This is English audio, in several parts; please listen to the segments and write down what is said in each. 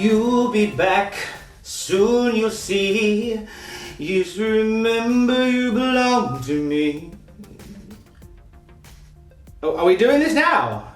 You'll be back, soon you'll see. Just remember you belong to me. Oh, are we doing this now?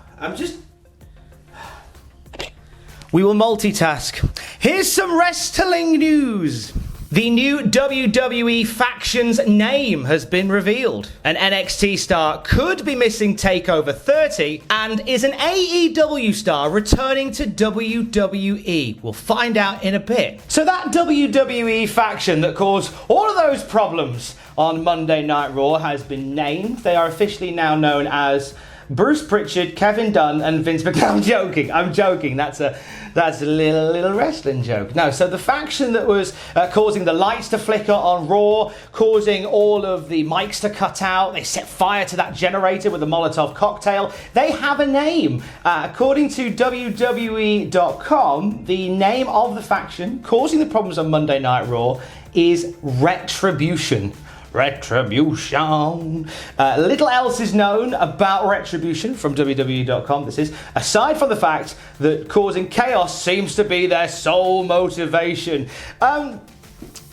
We will multitask. Here's some wrestling news. The new WWE faction's name has been revealed. An NXT star could be missing TakeOver 30 and is an AEW star returning to WWE. We'll find out in a bit. So that WWE faction that caused all of those problems on Monday Night Raw has been named. They are officially now known as Bruce Pritchard, Kevin Dunn, and Vince McMahon. I'm joking. That's a little wrestling joke. No, so the faction that was causing the lights to flicker on Raw, causing all of the mics to cut out, they set fire to that generator with a Molotov cocktail. They have a name. According to WWE.com, the name of the faction causing the problems on Monday Night Raw is Retribution. Retribution. Little else is known about Retribution from WWE.com. This is aside from the fact that causing chaos seems to be their sole motivation.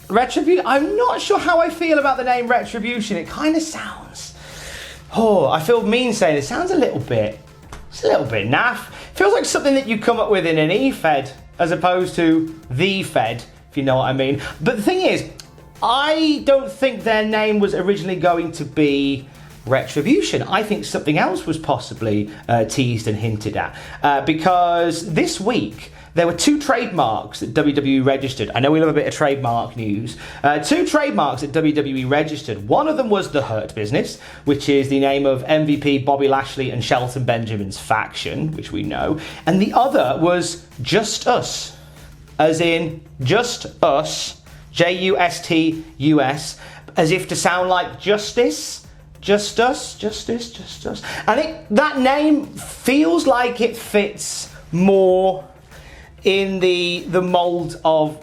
Retribution. I'm not sure how I feel about the name Retribution. It kind of sounds. Oh, I feel mean saying it. Sounds a little bit. It's a little bit naff. Feels like something that you come up with in an E-Fed as opposed to the Fed, if you know what I mean. But the thing is, I don't think their name was originally going to be Retribution. I think something else was possibly teased and hinted at. Because this week, there were 2 trademarks that WWE registered. I know we love a bit of trademark news. 2 trademarks that WWE registered. One of them was The Hurt Business, which is the name of MVP Bobby Lashley and Shelton Benjamin's faction, which we know. And the other was Just Us, as in Just Us, Justus, as if to sound like justice. Justice. And that name feels like it fits more in the mold of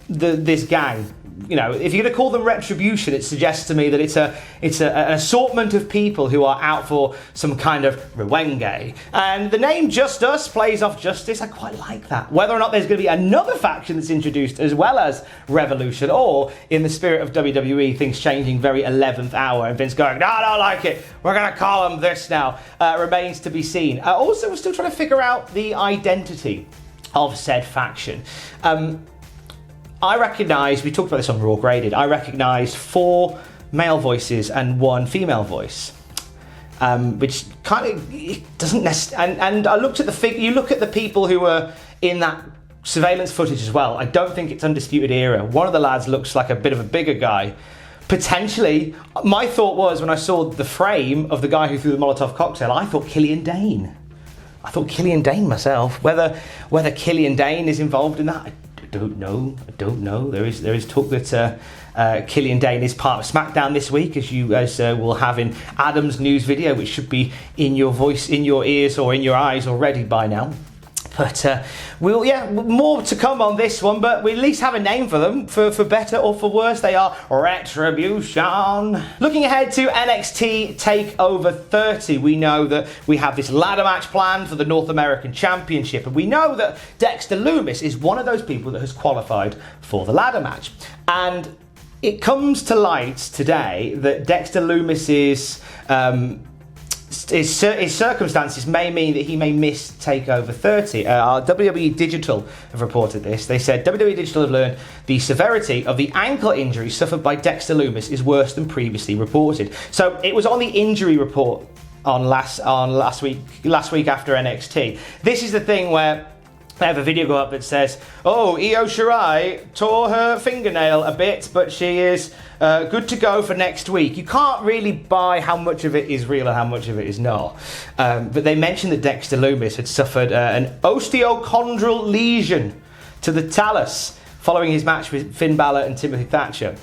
this gang. You know, if you're going to call them Retribution, it suggests to me that it's an assortment of people who are out for some kind of rewenge. And the name Just Us plays off justice. I quite like that. Whether or not there's going to be another faction that's introduced as well as Revolution, or in the spirit of WWE, things changing very 11th hour and Vince going, no, I don't like it, we're going to call them this now, remains to be seen. Also, we're still trying to figure out the identity of said faction. I recognise, we talked about this on Raw Graded, I recognise 4 male voices and 1 female voice. Which kind of doesn't necessarily... And I looked at you look at the people who were in that surveillance footage as well. I don't think it's Undisputed Era. One of the lads looks like a bit of a bigger guy. Potentially, my thought was, when I saw the frame of the guy who threw the Molotov cocktail, I thought Killian Dane. Myself. Whether Killian Dane is involved in that, I don't know. There is talk that Killian Dane is part of SmackDown this week, as you guys will have in Adam's news video, which should be in your ears or in your eyes already by now. But more to come on this one, but we at least have a name for them, for better or for worse. They are Retribution. Looking ahead to NXT TakeOver 30, we know that we have this ladder match planned for the North American Championship, and we know that Dexter Lumis is one of those people that has qualified for the ladder match. And it comes to light today that Dexter Lumis's his circumstances may mean that he may miss TakeOver 30. Our WWE Digital have reported this. They said WWE Digital have learned the severity of the ankle injury suffered by Dexter Lumis is worse than previously reported. So it was on the injury report on last week after NXT. This is the thing where I have a video go up that says, oh, Io Shirai tore her fingernail a bit, but she is good to go for next week. You can't really buy how much of it is real and how much of it is not. But they mentioned that Dexter Lumis had suffered an osteochondral lesion to the talus following his match with Finn Balor and Timothy Thatcher.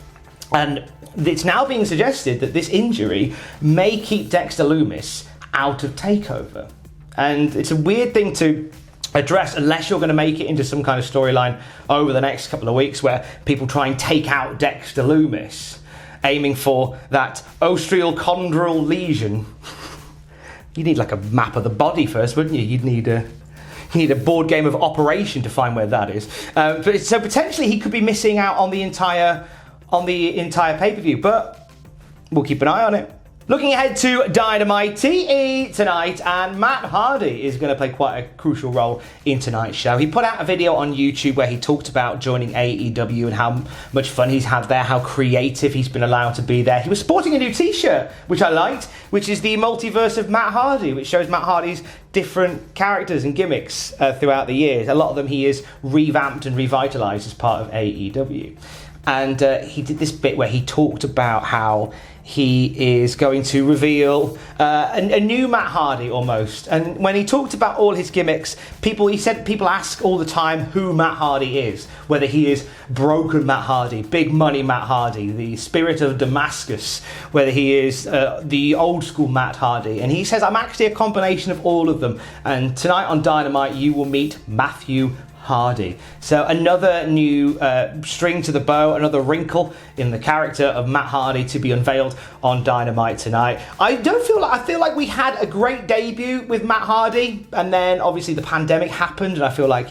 And it's now being suggested that this injury may keep Dexter Lumis out of TakeOver. And it's a weird thing to address unless you're going to make it into some kind of storyline over the next couple of weeks where people try and take out Dexter Lumis, aiming for that osteochondral lesion. You need like a map of the body first, wouldn't you? You'd need You need a board game of Operation to find where that is. So potentially he could be missing out on the entire pay-per-view, but we'll keep an eye on it. Looking ahead to Dynamite TE tonight, and Matt Hardy is going to play quite a crucial role in tonight's show. He put out a video on YouTube where he talked about joining AEW and how much fun he's had there, how creative he's been allowed to be there. He was sporting a new t-shirt, which I liked, which is the multiverse of Matt Hardy, which shows Matt Hardy's different characters and gimmicks throughout the years. A lot of them he is revamped and revitalized as part of AEW. And he did this bit where he talked about how he is going to reveal a new Matt Hardy almost. And when he talked about all his gimmicks, he said people ask all the time who Matt Hardy is, whether he is broken Matt Hardy, big money Matt Hardy, the spirit of Damascus, whether he is the old school Matt Hardy. And he says, I'm actually a combination of all of them. And tonight on Dynamite, you will meet Matthew Hardy. So another new string to the bow, another wrinkle in the character of Matt Hardy to be unveiled on Dynamite tonight. I feel like we had a great debut with Matt Hardy, and then obviously the pandemic happened, and I feel like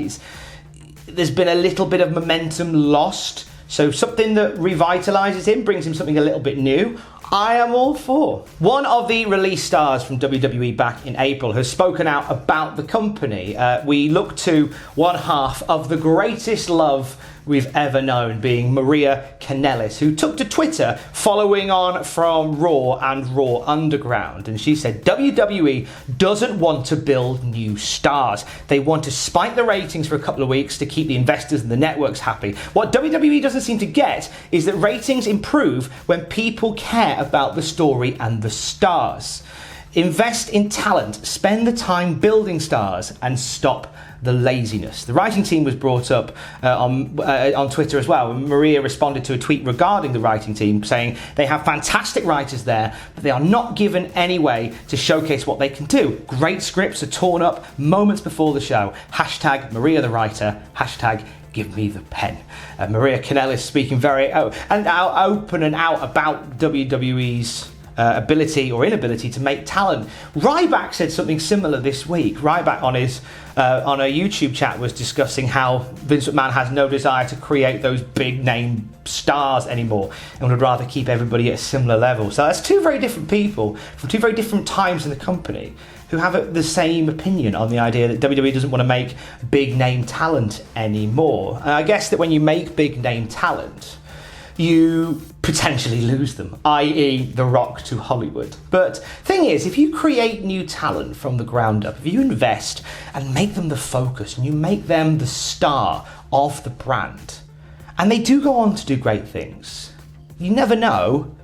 there's been a little bit of momentum lost. So something that revitalizes him, brings him something a little bit new, I am all for. One of the release stars from WWE back in April has spoken out about the company. We look to one half of the greatest love we've ever known, being Maria Kanellis, who took to Twitter following on from Raw and Raw Underground. And she said, WWE doesn't want to build new stars. They want to spike the ratings for a couple of weeks to keep the investors and the networks happy. What WWE doesn't seem to get is that ratings improve when people care about the story and the stars. Invest in talent, spend the time building stars, and stop the laziness. The writing team was brought up on Twitter as well. Maria responded to a tweet regarding the writing team, saying they have fantastic writers there, but they are not given any way to showcase what they can do. Great scripts are torn up moments before the show. Hashtag Maria the writer. Hashtag give me the pen. Maria Kanellis speaking very open and out about WWE's ability or inability to make talent. Ryback said something similar this week. Ryback on a YouTube chat was discussing how Vince McMahon has no desire to create those big name stars anymore and would rather keep everybody at a similar level. So that's two very different people from two very different times in the company who have the same opinion on the idea that WWE doesn't want to make big name talent anymore. And I guess that when you make big name talent, you potentially lose them, i.e. The Rock to Hollywood. But thing is, if you create new talent from the ground up, if you invest and make them the focus and you make them the star of the brand, and they do go on to do great things, you never know,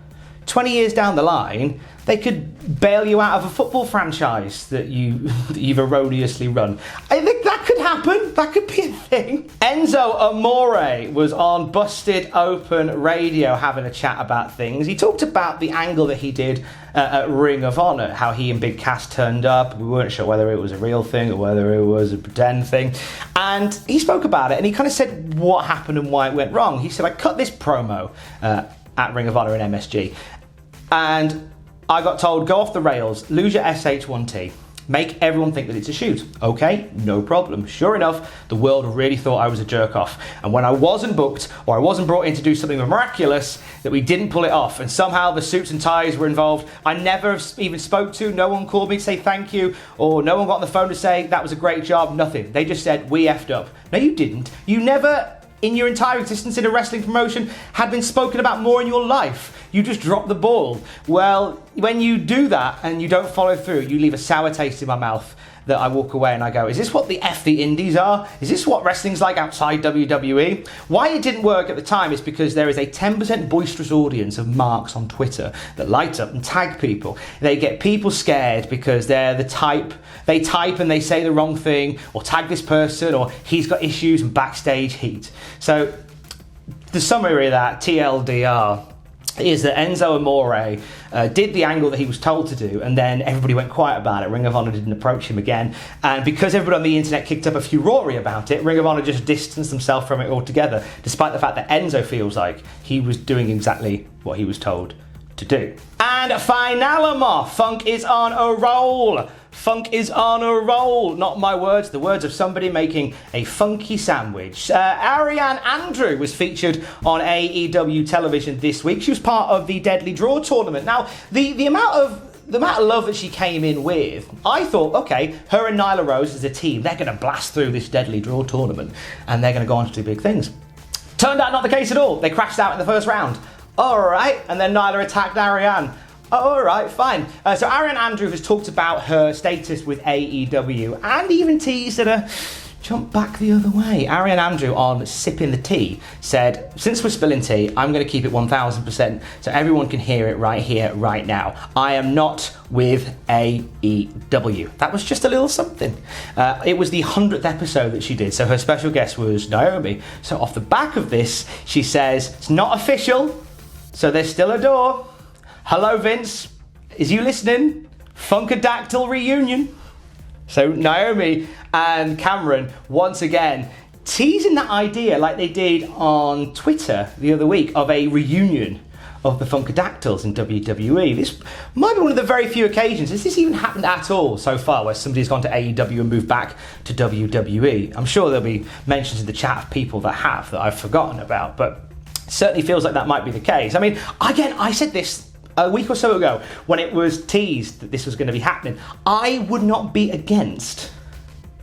20 years down the line, they could bail you out of a football franchise that you've erroneously run. I think that could happen. That could be a thing. Enzo Amore was on Busted Open Radio having a chat about things. He talked about the angle that he did at Ring of Honor, how he and Big Cass turned up. We weren't sure whether it was a real thing or whether it was a pretend thing. And he spoke about it and he kind of said what happened and why it went wrong. He said, I cut this promo at Ring of Honor and MSG, and I got told, go off the rails, lose your SH1T, make everyone think that it's a shoot. Okay, no problem. Sure enough, the world really thought I was a jerk off. And when I wasn't booked or I wasn't brought in to do something miraculous, that we didn't pull it off. And somehow the suits and ties were involved. I never even spoke to, no one called me to say thank you, or no one got on the phone to say that was a great job, nothing. They just said, we effed up. No, you didn't. You never, in your entire existence in a wrestling promotion, had been spoken about more in your life. You just dropped the ball. Well, when you do that and you don't follow through, you leave a sour taste in my mouth that I walk away and I go, is this what the indies are? Is this what wrestling's like outside WWE? Why it didn't work at the time is because there is a 10% boisterous audience of marks on Twitter that light up and tag people. They get people scared because they're the type, they type and they say the wrong thing, or tag this person, or he's got issues and backstage heat. So the summary of that, TLDR, is that Enzo Amore did the angle that he was told to do, and then everybody went quiet about it. Ring of Honor didn't approach him again, and because everybody on the internet kicked up a furore about it, Ring of Honor just distanced themselves from it altogether, despite the fact that Enzo feels like he was doing exactly what he was told to do. And Finalama, Funk is on a roll. Funk is on a roll. Not my words, the words of somebody making a funky sandwich. Ariane Andrew was featured on AEW television this week. She was part of the Deadly Draw tournament. Now, the amount of love that she came in with, I thought, okay, her and Nyla Rose as a team, they're going to blast through this Deadly Draw tournament and they're going to go on to do big things. Turned out not the case at all. They crashed out in the first round. All right, and then Nyla attacked Ariane. All right, fine. So Ariane Andrew has talked about her status with AEW and even teased at a jump back the other way. Ariane Andrew on Sipping the Tea said, since we're spilling tea, I'm going to keep it 1000% so everyone can hear it right here, right now. I am not with AEW. That was just a little something. It was the 100th episode that she did, so her special guest was Naomi. So off the back of this, she says, it's not official, so there's still a door. Hello, Vince. Is you listening? Funkadactyl reunion. So Naomi and Cameron, once again, teasing that idea like they did on Twitter the other week of a reunion of the Funkadactyls in WWE. This might be one of the very few occasions, has this even happened at all so far, where somebody's gone to AEW and moved back to WWE? I'm sure there'll be mentions in the chat of people that have, that I've forgotten about, but it certainly feels like that might be the case. I mean, again, I said this a week or so ago when it was teased that this was going to be happening. I would not be against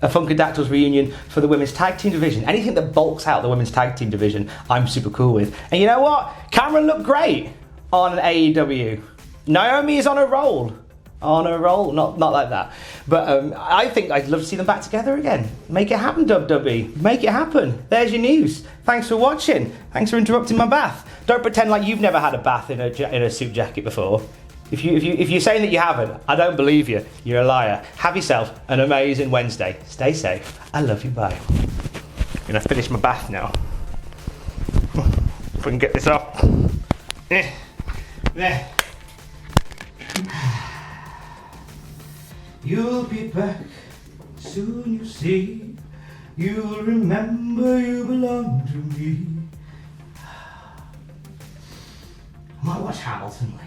a Funkadactyls reunion for the women's tag team division. Anything that bulks out the women's tag team division, I'm super cool with. And you know what? Cameron looked great on an AEW. Naomi is on a roll. On a roll, not like that. But I think I'd love to see them back together again. Make it happen, WWE. Make it happen. There's your news. Thanks for watching. Thanks for interrupting my bath. Don't pretend like you've never had a bath in a suit jacket before. If you're saying that you haven't, I don't believe you. You're a liar. Have yourself an amazing Wednesday. Stay safe. I love you. Bye. I'm gonna finish my bath now. If we can get this up. There. You'll be back soon, you see. You'll remember you belong to me. I might watch Hamilton later.